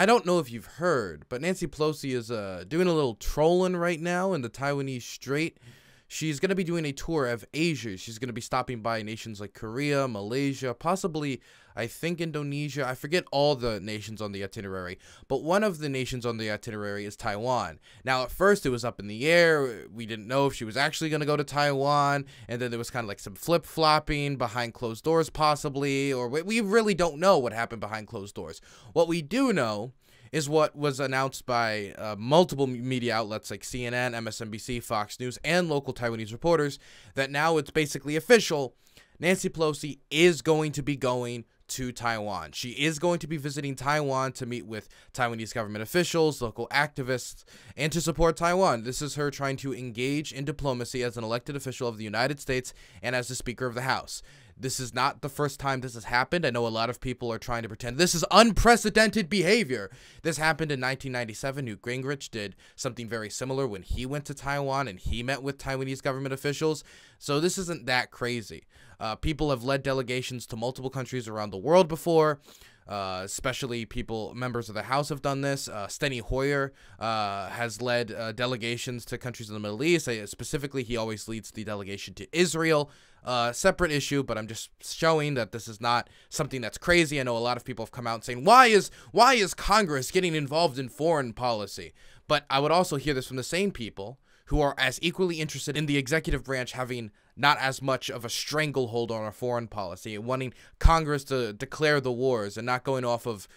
I don't know if you've heard, but Nancy Pelosi is doing a little trolling right now in the Taiwanese Strait. She's going to be doing a tour of Asia. She's going to be stopping by nations like Korea, Malaysia, possibly, I think, Indonesia. I forget all the nations on the itinerary, but one of the nations on the itinerary is Taiwan. Now, at first, it was up in the air. We didn't know if she was actually going to go to Taiwan, and then there was kind of like some flip-flopping behind closed doors, possibly, or we really don't know what happened behind closed doors. What we do know is what was announced by multiple media outlets like CNN, MSNBC, Fox News, and local Taiwanese reporters, that now it's basically official. Nancy Pelosi is going to be going to Taiwan. She is going to be visiting Taiwan to meet with Taiwanese government officials, local activists, and to support Taiwan. This is her trying to engage in diplomacy as an elected official of the United States and as the Speaker of the House. This is not the first time this has happened. I know a lot of people are trying to pretend this is unprecedented behavior. This happened in 1997. Newt Gingrich did something very similar when he went to Taiwan and he met with Taiwanese government officials. So this isn't that crazy. People have led delegations to multiple countries around the world before. Especially members of the House have done this. Steny Hoyer has led delegations to countries in the Middle East. Specifically, he always leads the delegation to Israel. Separate issue, but I'm just showing that this is not something that's crazy. I know a lot of people have come out saying, why is Congress getting involved in foreign policy? But I would also hear this from the same people who are as equally interested in the executive branch having not as much of a stranglehold on our foreign policy, wanting Congress to declare the wars and not going off of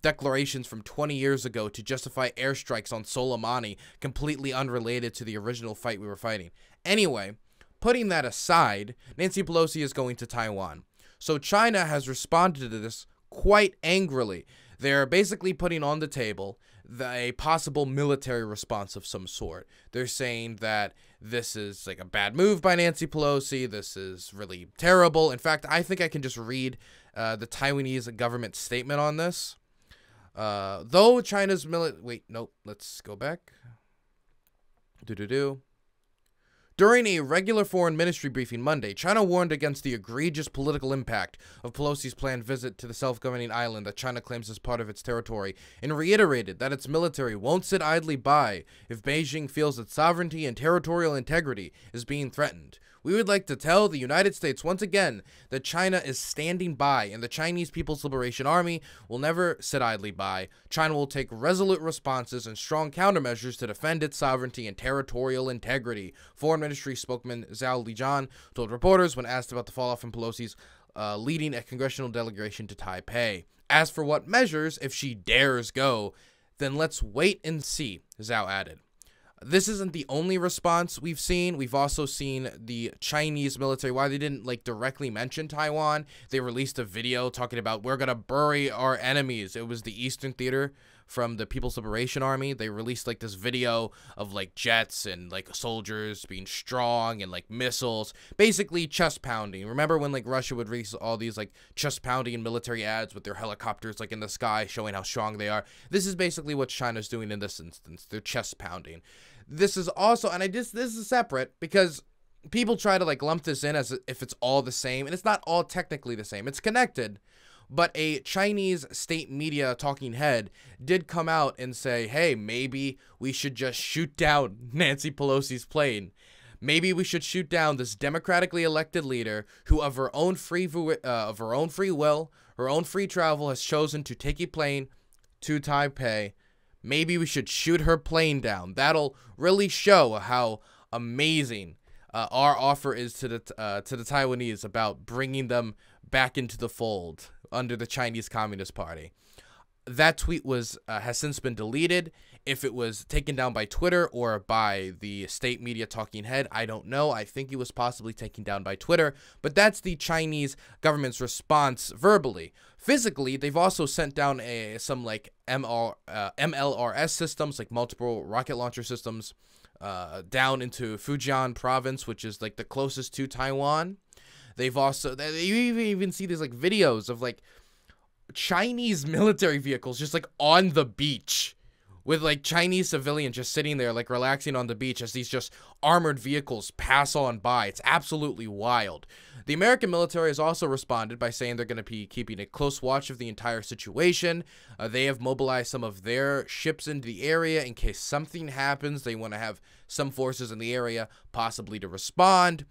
declarations from 20 years ago to justify airstrikes on Soleimani, completely unrelated to the original fight we were fighting. Anyway, putting that aside, Nancy Pelosi is going to Taiwan. So China has responded to this quite angrily. They're basically putting on the table a possible military response of some sort. They're saying that this is like a bad move by Nancy Pelosi. This is really terrible. In fact, I think I can just read the Taiwanese government statement on this. Though China's wait, nope, let's go back. During a regular foreign ministry briefing Monday, China warned against the egregious political impact of Pelosi's planned visit to the self-governing island that China claims as part of its territory, and reiterated that its military won't sit idly by if Beijing feels its sovereignty and territorial integrity is being threatened. We would like to tell the United States once again that China is standing by, and the Chinese People's Liberation Army will never sit idly by. China will take resolute responses and strong countermeasures to defend its sovereignty and territorial integrity, Foreign Ministry spokesman Zhao Lijian told reporters when asked about the fallout from Pelosi's leading a congressional delegation to Taipei. As for what measures, if she dares go, then let's wait and see, Zhao added. This isn't the only response we've seen. We've also seen the Chinese military, while they didn't directly mention Taiwan, they released a video talking about we're going to bury our enemies. It was the Eastern Theater from the People's Liberation Army. They released this video of jets and soldiers being strong and missiles, basically chest pounding. Remember when Russia would release all these chest pounding military ads with their helicopters in the sky showing how strong they are? This is basically what China's doing in this instance. They're chest pounding. This is also, and this is separate because people try to lump this in as if it's all the same, and it's not all technically the same. It's connected. But a Chinese state media talking head did come out and say, hey, maybe we should just shoot down Nancy Pelosi's plane. Maybe we should shoot down this democratically elected leader who of her own free will, her own free travel, has chosen to take a plane to Taipei. Maybe we should shoot her plane down. That'll really show how amazing our offer is to the Taiwanese about bringing them back into the fold under the Chinese Communist Party. That tweet has since been deleted. If it was taken down by Twitter or by the state media talking head, I don't know. I think it was possibly taken down by Twitter, but that's the Chinese government's response verbally. Physically, they've also sent down some MLRS systems, multiple rocket launcher systems, down into Fujian province, which is the closest to Taiwan. They've also, you even see these videos of Chinese military vehicles just on the beach with like Chinese civilians just sitting there like relaxing on the beach as these just armored vehicles pass on by. It's absolutely wild. The American military has also responded by saying they're going to be keeping a close watch of the entire situation. They have mobilized some of their ships into the area in case something happens. They want to have some forces in the area possibly to respond.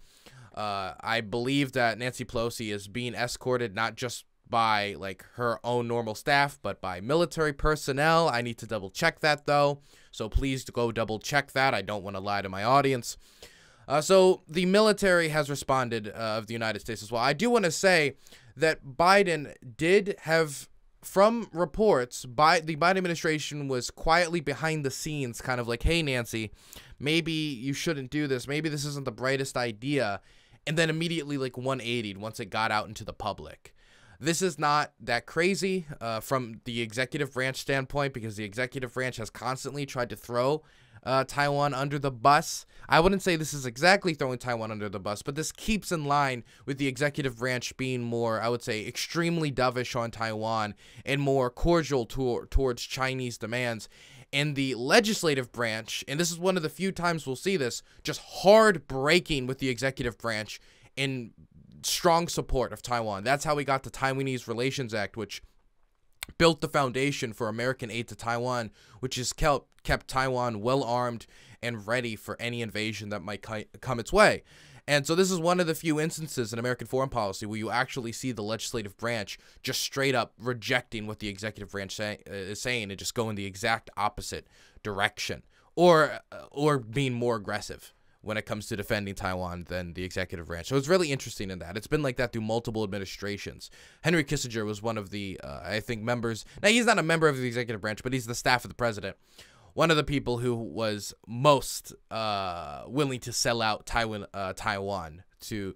I believe that Nancy Pelosi is being escorted not just by like her own normal staff, but by military personnel. I need to double check that though, so please go double check that. I don't want to lie to my audience. So the military has responded of the United States as well. I do want to say that Biden did have, from reports, the Biden administration was quietly behind the scenes kind of like, hey, Nancy, maybe you shouldn't do this. Maybe this isn't the brightest idea. And then immediately like 180'd once it got out into the public. This is not that crazy from the executive branch standpoint, because the executive branch has constantly tried to throw Taiwan under the bus. I wouldn't say this is exactly throwing Taiwan under the bus, but this keeps in line with the executive branch being more, I would say, extremely dovish on Taiwan and more cordial towards Chinese demands. And the legislative branch, and this is one of the few times we'll see this, just hard breaking with the executive branch in strong support of Taiwan. That's how we got the Taiwanese Relations Act, which built the foundation for American aid to Taiwan, which has kept Taiwan well armed and ready for any invasion that might come its way. And so this is one of the few instances in American foreign policy where you actually see the legislative branch just straight up rejecting what the executive branch is saying and just going the exact opposite direction, or being more aggressive when it comes to defending Taiwan than the executive branch. So it's really interesting in that. It's been like that through multiple administrations. Henry Kissinger was one of the, I think, members. Now, he's not a member of the executive branch, but he's the staff of the president. One of the people who was most willing to sell out Taiwan to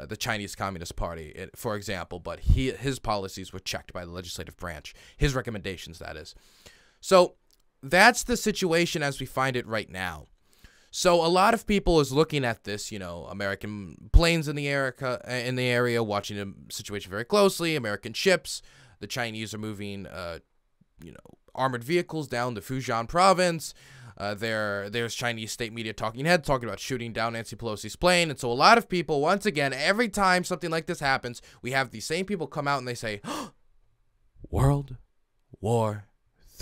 the Chinese Communist Party, for example, but his policies were checked by the legislative branch. His recommendations, that is. So that's the situation as we find it right now. So a lot of people is looking at this, you know, American planes in the area, watching the situation very closely, American ships. The Chinese are moving, you know, armored vehicles down the Fujian province. There's Chinese state media talking about shooting down Nancy Pelosi's plane. And so a lot of people, once again, every time something like this happens, we have these same people come out and they say, oh, World War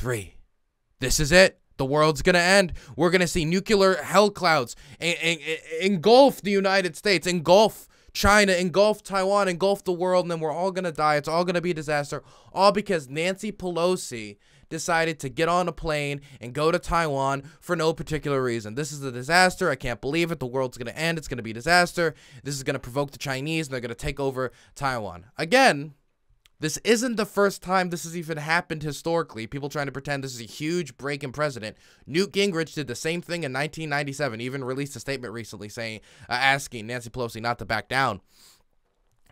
III. This is it. The world's going to end. We're going to see nuclear hell clouds engulf the United States, engulf China, engulf Taiwan, engulf the world, and then we're all going to die. It's all going to be a disaster, all because Nancy Pelosi decided to get on a plane and go to Taiwan for no particular reason. This is a disaster. I can't believe it. The world's going to end. It's going to be a disaster. This is going to provoke the Chinese, and they're going to take over Taiwan. Again, this isn't the first time this has even happened historically. People trying to pretend this is a huge break in precedent. Newt Gingrich did the same thing in 1997, even released a statement recently saying, asking Nancy Pelosi not to back down.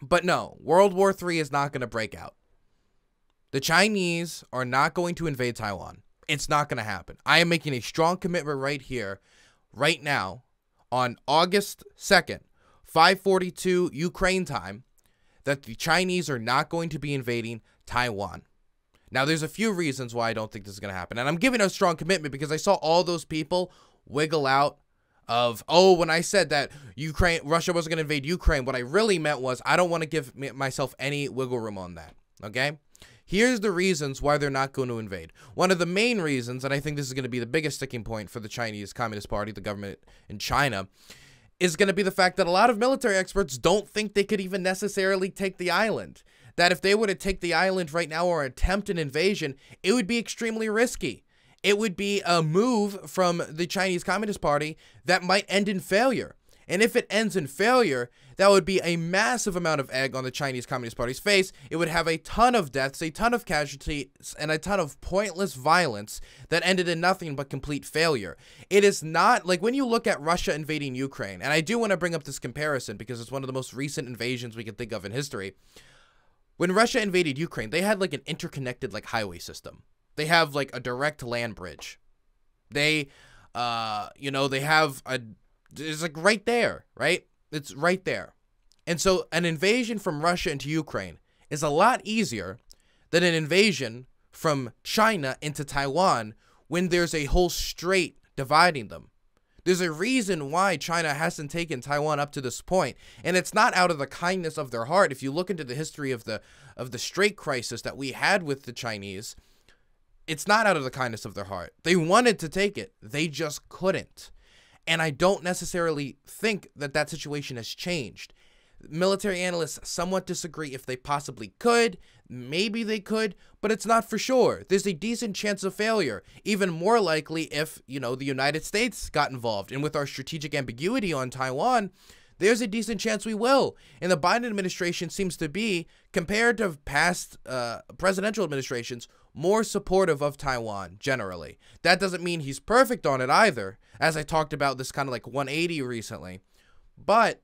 But no, World War III is not going to break out. The Chinese are not going to invade Taiwan. It's not going to happen. I am making a strong commitment right here, right now, on August 2nd, 5:42 Ukraine time, that the Chinese are not going to be invading Taiwan. Now, there's a few reasons why I don't think this is going to happen. And I'm giving a strong commitment because I saw all those people wiggle out of, oh, when I said that Russia wasn't going to invade Ukraine, what I really meant was I don't want to give myself any wiggle room on that, okay? Here's the reasons why they're not going to invade. One of the main reasons, and I think this is going to be the biggest sticking point for the Chinese Communist Party, the government in China, is going to be the fact that a lot of military experts don't think they could even necessarily take the island. That if they were to take the island right now or attempt an invasion, it would be extremely risky. It would be a move from the Chinese Communist Party that might end in failure. And if it ends in failure, that would be a massive amount of egg on the Chinese Communist Party's face. It would have a ton of deaths, a ton of casualties, and a ton of pointless violence that ended in nothing but complete failure. It is not, like when you look at Russia invading Ukraine, and I do want to bring up this comparison because it's one of the most recent invasions we can think of in history. When Russia invaded Ukraine, they had like an interconnected like highway system. They have like a direct land bridge. They, you know, they have it's like right there, right? It's right there. And so an invasion from Russia into Ukraine is a lot easier than an invasion from China into Taiwan, when there's a whole strait dividing them. There's a reason why China hasn't taken Taiwan up to this point, and it's not out of the kindness of their heart. If you look into the history of the strait crisis that we had with the Chinese, it's not out of the kindness of their heart. They wanted to take it. They just couldn't. And I don't necessarily think that that situation has changed. Military analysts somewhat disagree if they possibly could. Maybe they could, but it's not for sure. There's a decent chance of failure. Even more likely if, the United States got involved. And with our strategic ambiguity on Taiwan, there's a decent chance we will. And the Biden administration seems to be, compared to past presidential administrations, more supportive of Taiwan generally. That doesn't mean he's perfect on it either, as I talked about this kind of like 180 recently. But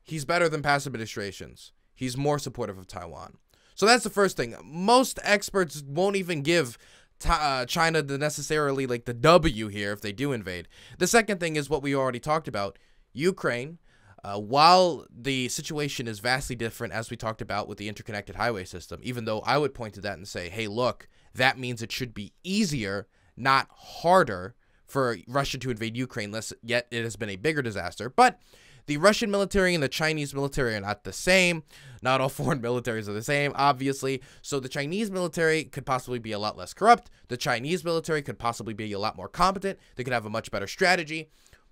he's better than past administrations. He's more supportive of Taiwan. So that's the first thing. Most experts won't even give China necessarily like the W here if they do invade. The second thing is what we already talked about. Ukraine, while the situation is vastly different, as we talked about with the interconnected highway system, even though I would point to that and say, hey, look, that means it should be easier, not harder, for Russia to invade Ukraine, yet it has been a bigger disaster. But the Russian military and the Chinese military are not the same. Not all foreign militaries are the same, obviously. So the Chinese military could possibly be a lot less corrupt. The Chinese military could possibly be a lot more competent. They could have a much better strategy.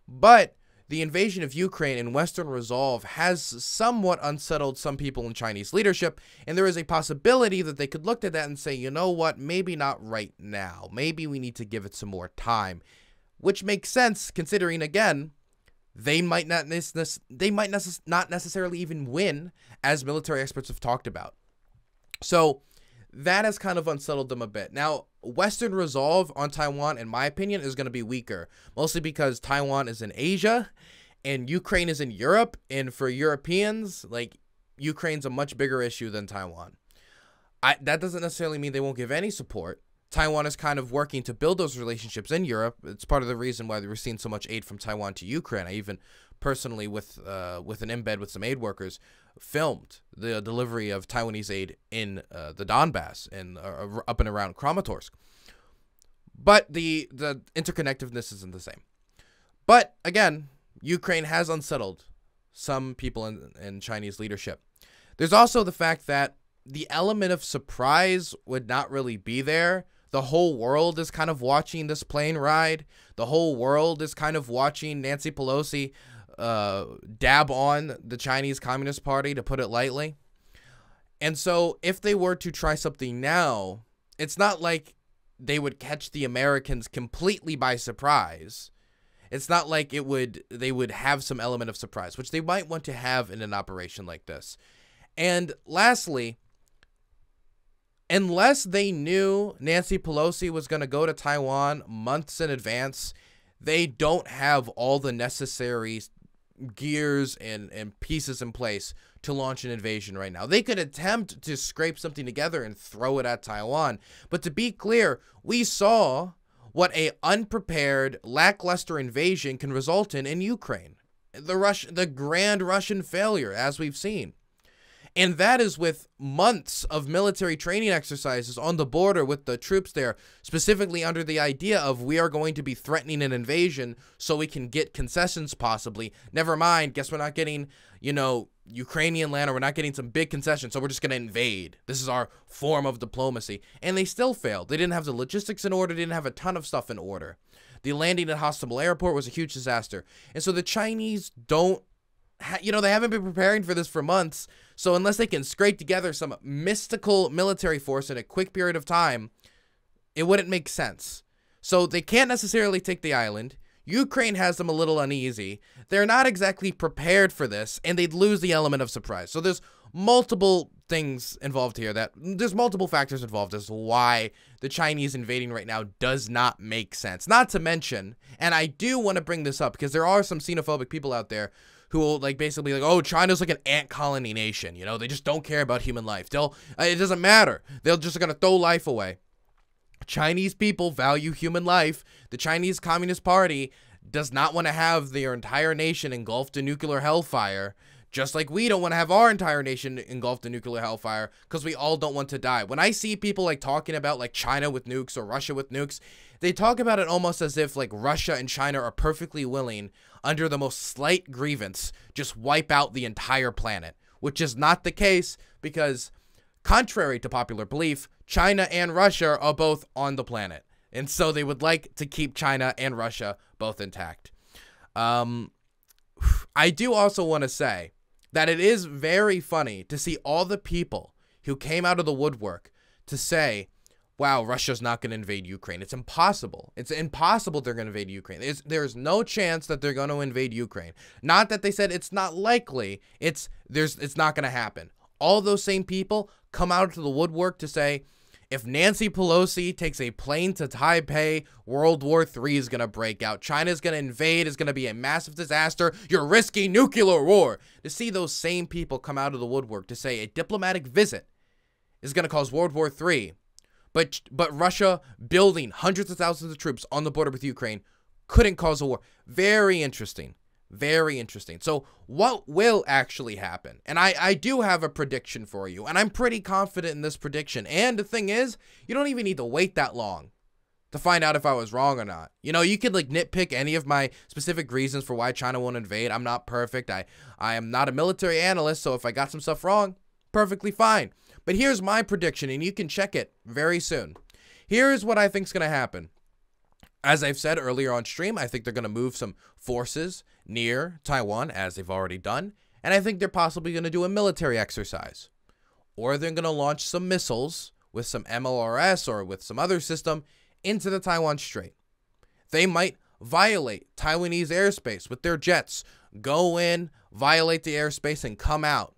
But the invasion of Ukraine and Western resolve has somewhat unsettled some people in Chinese leadership, and there is a possibility that they could look at that and say, you know what, maybe not right now. Maybe we need to give it some more time, which makes sense considering, again, they might not necessarily even win, as military experts have talked about. So that has kind of unsettled them a bit. Now, Western resolve on Taiwan, in my opinion, is going to be weaker, mostly because Taiwan is in Asia and Ukraine is in Europe. And for Europeans, like, Ukraine's a much bigger issue than Taiwan. That doesn't necessarily mean they won't give any support. Taiwan is kind of working to build those relationships in Europe. It's part of the reason why we're seeing so much aid from Taiwan to Ukraine. I even personally, with an embed with some aid workers, filmed the delivery of Taiwanese aid in the Donbass and up and around Kramatorsk. But the interconnectedness isn't the same. But again, Ukraine has unsettled some people in Chinese leadership. There's also the fact that the element of surprise would not really be there. The whole world is kind of watching this plane ride. The whole world is kind of watching Nancy Pelosi dab on the Chinese Communist Party, to put it lightly. And so if they were to try something now, it's not like they would catch the Americans completely by surprise. It's not like they would have some element of surprise, which they might want to have in an operation like this. And lastly, unless they knew Nancy Pelosi was going to go to Taiwan months in advance, they don't have all the necessary gears and pieces in place to launch an invasion right now. They could attempt to scrape something together and throw it at Taiwan. But to be clear, we saw what a unprepared, lackluster invasion can result in Ukraine. The grand Russian failure, as we've seen. And that is with months of military training exercises on the border with the troops there, specifically under the idea of we are going to be threatening an invasion so we can get concessions possibly. Never mind, guess we're not getting, Ukrainian land, or we're not getting some big concessions, so we're just going to invade. This is our form of diplomacy. And they still failed. They didn't have the logistics in order. They didn't have a ton of stuff in order. The landing at Hostomel Airport was a huge disaster. And so the Chinese don't, they haven't been preparing for this for months. So unless they can scrape together some mystical military force in a quick period of time, it wouldn't make sense. So they can't necessarily take the island. Ukraine has them a little uneasy. They're not exactly prepared for this, and they'd lose the element of surprise. So there's multiple things involved here. There's multiple factors involved as to why the Chinese invading right now does not make sense. Not to mention, and I do want to bring this up because there are some xenophobic people out there who will basically oh, China's like an ant colony nation. They just don't care about human life. It doesn't matter. They're just going to throw life away. Chinese people value human life. The Chinese Communist Party does not want to have their entire nation engulfed in nuclear hellfire Just like we don't want to have our entire nation engulfed in nuclear hellfire because we all don't want to die. When I see people like talking about like China with nukes or Russia with nukes, they talk about it almost as if like Russia and China are perfectly willing, under the most slight grievance, just wipe out the entire planet, which is not the case because, contrary to popular belief, China and Russia are both on the planet. And so they would like to keep China and Russia both intact. I do also want to say that it is very funny to see all the people who came out of the woodwork to say, wow, Russia's not going to invade Ukraine. It's impossible. It's impossible they're going to invade Ukraine. There's no chance that they're going to invade Ukraine. Not that they said it's not likely. It's not going to happen. All those same people come out to the woodwork to say, if Nancy Pelosi takes a plane to Taipei, World War III is going to break out. China's going to invade. It's going to be a massive disaster. You're risking nuclear war. To see those same people come out of the woodwork to say a diplomatic visit is going to cause World War III, but Russia building hundreds of thousands of troops on the border with Ukraine couldn't cause a war. Very interesting. Very interesting. So what will actually happen? And I do have a prediction for you, and I'm pretty confident in this prediction. And the thing is, you don't even need to wait that long to find out if I was wrong or not. You know, you could like nitpick any of my specific reasons for why China won't invade. I'm not perfect. I am not a military analyst, so if I got some stuff wrong, perfectly fine. But here's my prediction, and you can check it very soon. Here's what I think is going to happen. As I've said earlier on stream, I think they're going to move some forces near Taiwan, as they've already done, and I think they're possibly going to do a military exercise. Or they're going to launch some missiles with some MLRS or with some other system into the Taiwan Strait. They might violate Taiwanese airspace with their jets, go in, violate the airspace, and come out.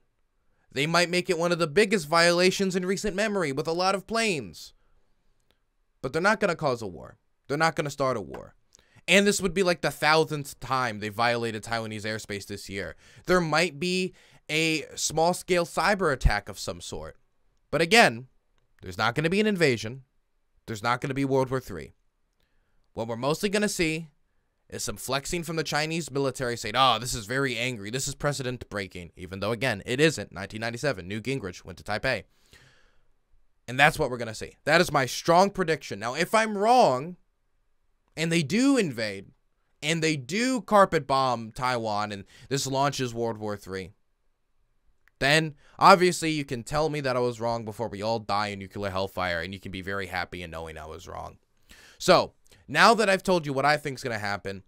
They might make it one of the biggest violations in recent memory with a lot of planes. But they're not going to cause a war. They're not going to start a war. And this would be like the 1,000th time they violated Taiwanese airspace this year. There might be a small-scale cyber attack of some sort. But again, there's not going to be an invasion. There's not going to be World War III. What we're mostly going to see is some flexing from the Chinese military saying, oh, this is very angry. This is precedent breaking. Even though, again, it isn't. 1997, Newt Gingrich went to Taipei. And that's what we're going to see. That is my strong prediction. Now, if I'm wrong, and they do invade, and they do carpet bomb Taiwan, and this launches World War III, then obviously you can tell me that I was wrong before we all die in nuclear hellfire, and you can be very happy in knowing I was wrong. So, now that I've told you what I think is going to happen,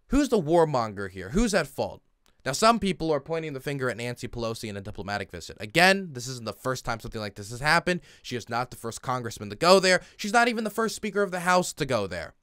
who's the warmonger here? Who's at fault? Now, some people are pointing the finger at Nancy Pelosi in a diplomatic visit. Again, this isn't the first time something like this has happened. She is not the first congressman to go there. She's not even the first Speaker of the House to go there.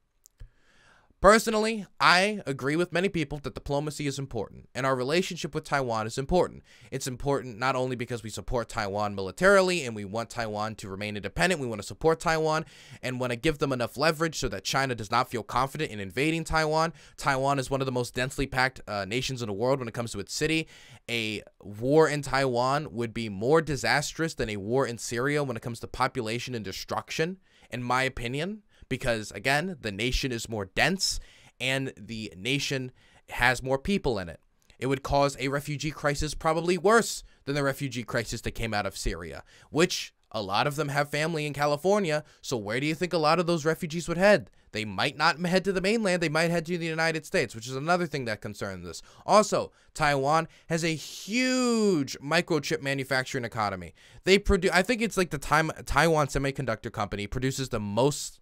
Personally, I agree with many people that diplomacy is important, and our relationship with Taiwan is important. It's important not only because we support Taiwan militarily, and we want Taiwan to remain independent, we want to support Taiwan, and want to give them enough leverage so that China does not feel confident in invading Taiwan. Taiwan is one of the most densely packed nations in the world when it comes to its city. A war in Taiwan would be more disastrous than a war in Syria when it comes to population and destruction, in my opinion. Because, again, the nation is more dense and the nation has more people in it. It would cause a refugee crisis probably worse than the refugee crisis that came out of Syria, which a lot of them have family in California. So where do you think a lot of those refugees would head? They might not head to the mainland. They might head to the United States, which is another thing that concerns us. Also, Taiwan has a huge microchip manufacturing economy. They produce, I think it's like the Taiwan Semiconductor Company produces the most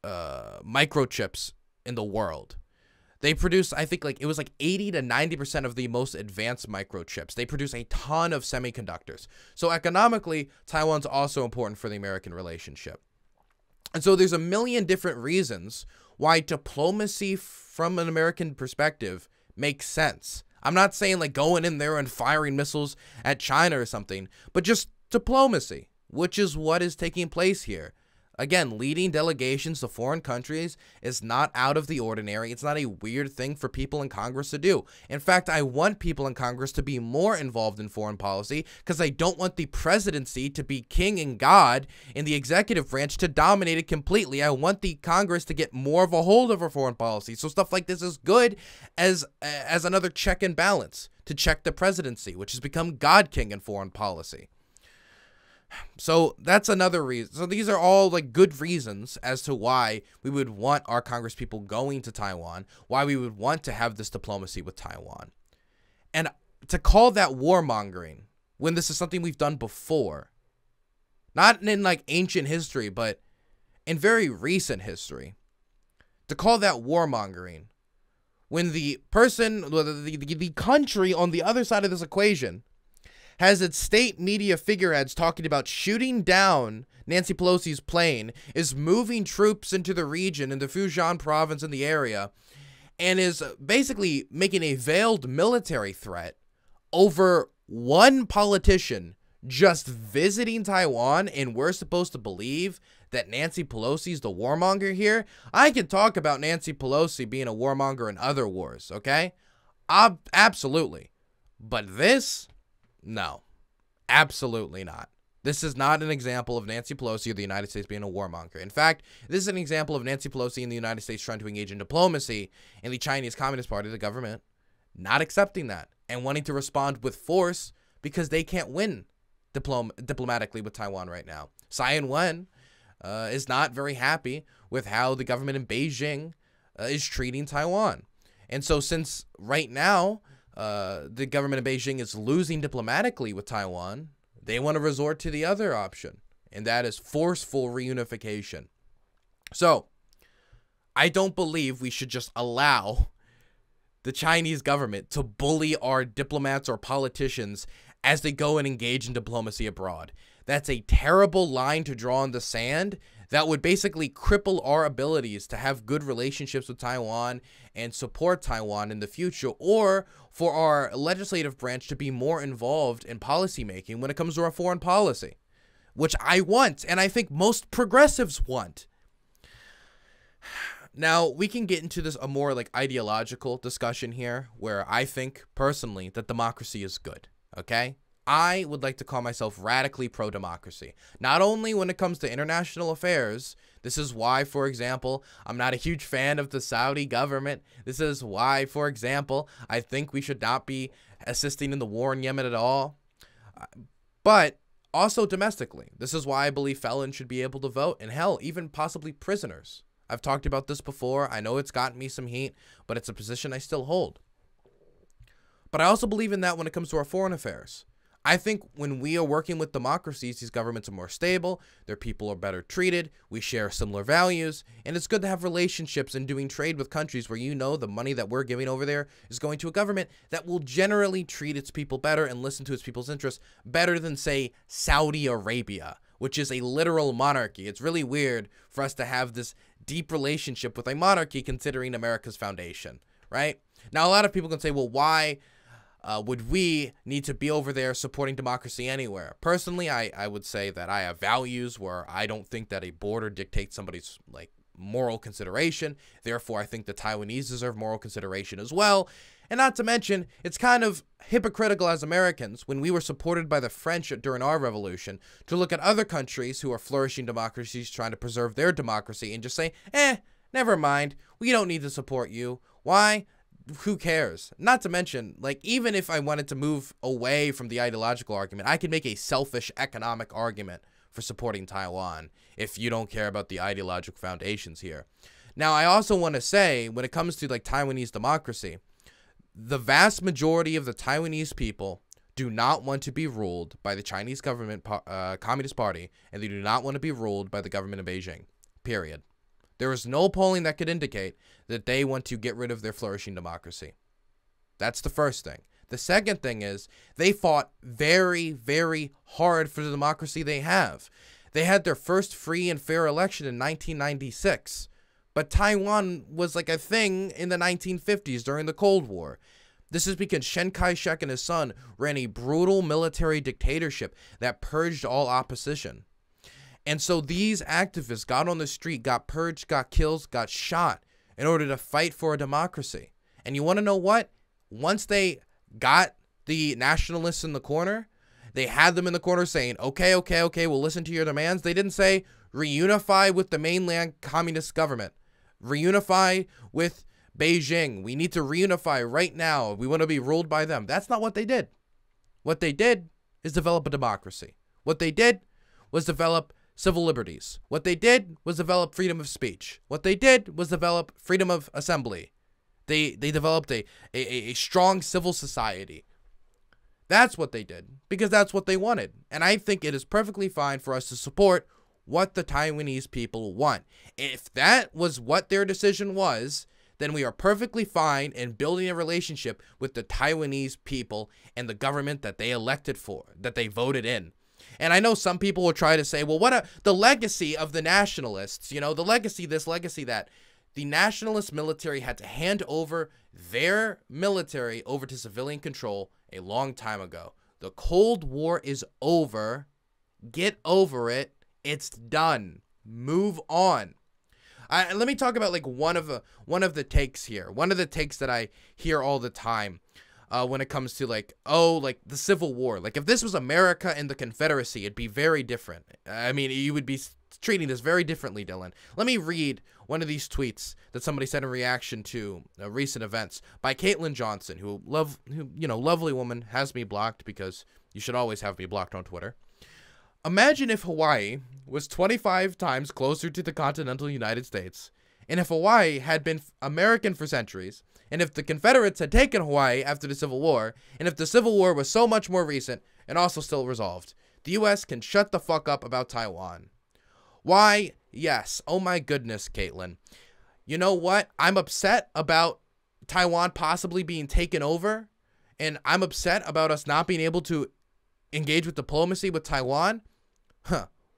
microchips in the world. They produce, I think, like it was like 80 to 90% of the most advanced microchips. They produce a ton of semiconductors. So economically, Taiwan's also important for the American relationship. And so there's a million different reasons why diplomacy from an American perspective makes sense. I'm not saying like going in there and firing missiles at China or something, but just diplomacy, which is what is taking place here. Again, leading delegations to foreign countries is not out of the ordinary. It's not a weird thing for people in Congress to do. In fact, I want people in Congress to be more involved in foreign policy because I don't want the presidency to be king and God in the executive branch to dominate it completely. I want the Congress to get more of a hold over foreign policy. So stuff like this is good as another check and balance to check the presidency, which has become God king in foreign policy. So that's another reason. So these are all like good reasons as to why we would want our Congress people going to Taiwan, why we would want to have this diplomacy with Taiwan. And to call that warmongering when this is something we've done before, not in like ancient history, but in very recent history, to call that warmongering when the person, the country on the other side of this equation has its state media figureheads talking about shooting down Nancy Pelosi's plane, is moving troops into the region, in the Fujian province in the area, and is basically making a veiled military threat over one politician just visiting Taiwan, and we're supposed to believe that Nancy Pelosi's the warmonger here. I can talk about Nancy Pelosi being a warmonger in other wars, okay? Absolutely. But this... no, absolutely not. This is not an example of Nancy Pelosi or the United States being a warmonger. In fact, this is an example of Nancy Pelosi and the United States trying to engage in diplomacy and the Chinese Communist Party, the government, not accepting that and wanting to respond with force because they can't win diplomatically with Taiwan right now. Tsai Ing-wen is not very happy with how the government in Beijing is treating Taiwan. And so since right now, the government of Beijing is losing diplomatically with Taiwan, they want to resort to the other option, and that is forceful reunification. So, I don't believe we should just allow the Chinese government to bully our diplomats or politicians as they go and engage in diplomacy abroad. That's a terrible line to draw in the sand that would basically cripple our abilities to have good relationships with Taiwan and support Taiwan in the future, or for our legislative branch to be more involved in policymaking when it comes to our foreign policy, which I want, and I think most progressives want. Now, we can get into this a more like ideological discussion here, where I think personally that democracy is good, okay? I would like to call myself radically pro-democracy, not only when it comes to international affairs. This is why, for example, I'm not a huge fan of the Saudi government. This is why, for example, I think we should not be assisting in the war in Yemen at all. But also domestically, this is why I believe felons should be able to vote, and hell, even possibly prisoners. I've talked about this before. I know it's gotten me some heat, but it's a position I still hold. But I also believe in that when it comes to our foreign affairs. I think when we are working with democracies, these governments are more stable, their people are better treated, we share similar values, and it's good to have relationships and doing trade with countries where you know the money that we're giving over there is going to a government that will generally treat its people better and listen to its people's interests better than, say, Saudi Arabia, which is a literal monarchy. It's really weird for us to have this deep relationship with a monarchy considering America's foundation, right? Now, a lot of people can say, well, why would we need to be over there supporting democracy anywhere? Personally, I would say that I have values where I don't think that a border dictates somebody's like moral consideration. Therefore, I think the Taiwanese deserve moral consideration as well. And not to mention, it's kind of hypocritical as Americans, when we were supported by the French during our revolution, to look at other countries who are flourishing democracies trying to preserve their democracy and just say, never mind, we don't need to support you. Why? Who cares? Not to mention, like, even if I wanted to move away from the ideological argument, I could make a selfish economic argument for supporting Taiwan if you don't care about the ideological foundations here. Now, I also want to say, when it comes to like Taiwanese democracy, the vast majority of the Taiwanese people do not want to be ruled by the Chinese government, Communist Party, and they do not want to be ruled by the government of Beijing, period. There is no polling that could indicate that they want to get rid of their flourishing democracy. That's the first thing. The second thing is they fought very, very hard for the democracy they have. They had their first free and fair election in 1996, but Taiwan was like a thing in the 1950s during the Cold War. This is because Chiang Kai-shek and his son ran a brutal military dictatorship that purged all opposition. And so these activists got on the street, got purged, got killed, got shot in order to fight for a democracy. And you want to know what? Once they got the nationalists in the corner, they had them in the corner saying, okay, we'll listen to your demands. They didn't say reunify with the mainland communist government. Reunify with Beijing. We need to reunify right now. We want to be ruled by them. That's not what they did. What they did is develop a democracy. What they did was develop civil liberties. What they did was develop freedom of speech. What they did was develop freedom of assembly. They developed a strong civil society. That's what they did, because that's what they wanted. And I think it is perfectly fine for us to support what the Taiwanese people want. If that was what their decision was, then we are perfectly fine in building a relationship with the Taiwanese people and the government that they elected for, that they voted in. And I know some people will try to say, well, the legacy of the nationalists, you know, the legacy this, legacy that. The nationalist military had to hand over their military over to civilian control a long time ago. The Cold War is over. Get over it. It's done. Move on. Let me talk about like one of the takes here. One of the takes that I hear all the time when it comes to like the Civil War. Like if this was America and the Confederacy, it'd be very different. I mean, you would be treating this very differently, Dylan. Let me read one of these tweets that somebody said in reaction to recent events by Caitlin Johnson, who lovely woman, has me blocked because you should always have me blocked on Twitter. Imagine if Hawaii was 25 times closer to the continental United States, and if Hawaii had been American for centuries, and if the Confederates had taken Hawaii after the Civil War, and if the Civil War was so much more recent and also still resolved. The U.S. can shut the fuck up about Taiwan. Why? Yes. Oh my goodness, Caitlin. You know what? I'm upset about Taiwan possibly being taken over, and I'm upset about us not being able to engage with diplomacy with Taiwan.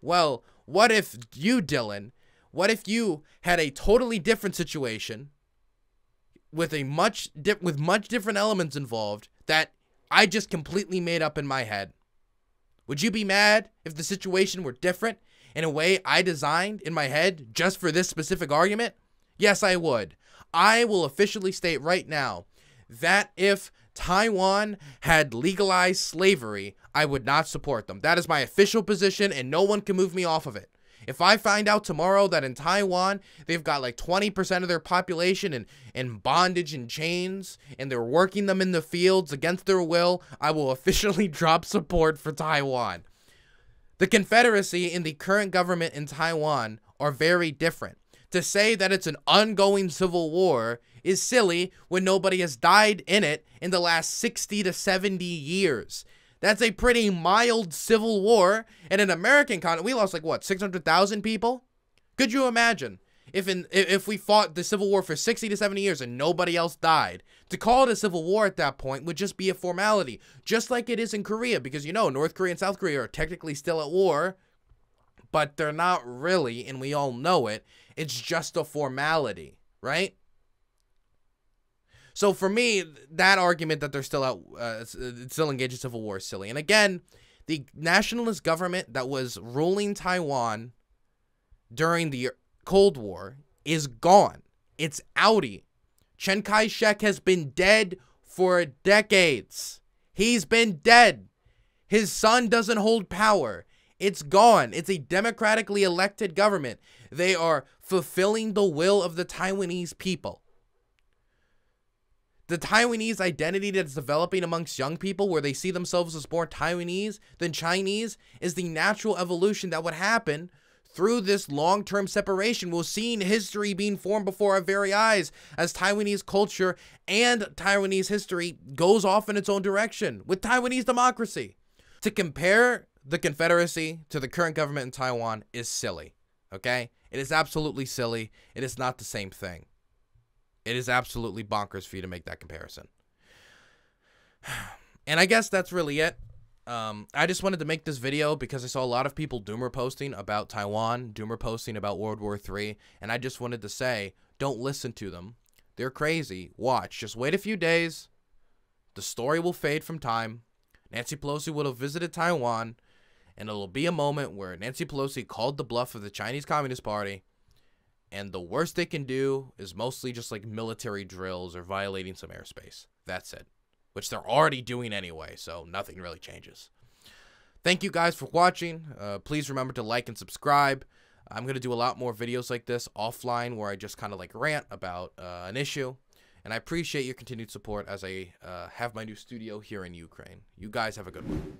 Well, what if you, Dylan, what if you had a totally different situation with much different elements involved that I just completely made up in my head? Would you be mad if the situation were different in a way I designed in my head just for this specific argument? Yes, I would. I will officially state right now that if Taiwan had legalized slavery, I would not support them. That is my official position, and no one can move me off of it. If I find out tomorrow that in Taiwan, they've got like 20% of their population in bondage and chains, and they're working them in the fields against their will, I will officially drop support for Taiwan. The Confederacy and the current government in Taiwan are very different. To say that it's an ongoing civil war is silly when nobody has died in it in the last 60 to 70 years. That's a pretty mild civil war. And in American continent, we lost like what, 600,000 people? Could you imagine if we fought the Civil War for 60 to 70 years and nobody else died? To call it a civil war at that point would just be a formality, just like it is in Korea, because you know North Korea and South Korea are technically still at war, but they're not really, and we all know it. It's just a formality, right? So for me, that argument that they're still engaged in civil war is silly. And again, the nationalist government that was ruling Taiwan during the Cold War is gone. It's outie. Chiang Kai-shek has been dead for decades. He's been dead. His son doesn't hold power. It's gone. It's a democratically elected government. They are fulfilling the will of the Taiwanese people. The Taiwanese identity that's developing amongst young people, where they see themselves as more Taiwanese than Chinese, is the natural evolution that would happen through this long-term separation. We're seeing history being formed before our very eyes as Taiwanese culture and Taiwanese history goes off in its own direction with Taiwanese democracy. To compare the Confederacy to the current government in Taiwan is silly, okay? It is absolutely silly. It is not the same thing. It is absolutely bonkers for you to make that comparison. And I guess that's really it. I just wanted to make this video because I saw a lot of people doomer posting about Taiwan, doomer posting about World War III, and I just wanted to say, don't listen to them. They're crazy. Watch. Just wait a few days. The story will fade from time. Nancy Pelosi would have visited Taiwan, and it'll be a moment where Nancy Pelosi called the bluff of the Chinese Communist Party, and the worst they can do is mostly just like military drills or violating some airspace. That's it, which they're already doing anyway, so nothing really changes. Thank you guys for watching. Please remember to like and subscribe. I'm going to do a lot more videos like this offline where I just kind of like rant about an issue. And I appreciate your continued support as I have my new studio here in Ukraine. You guys have a good one.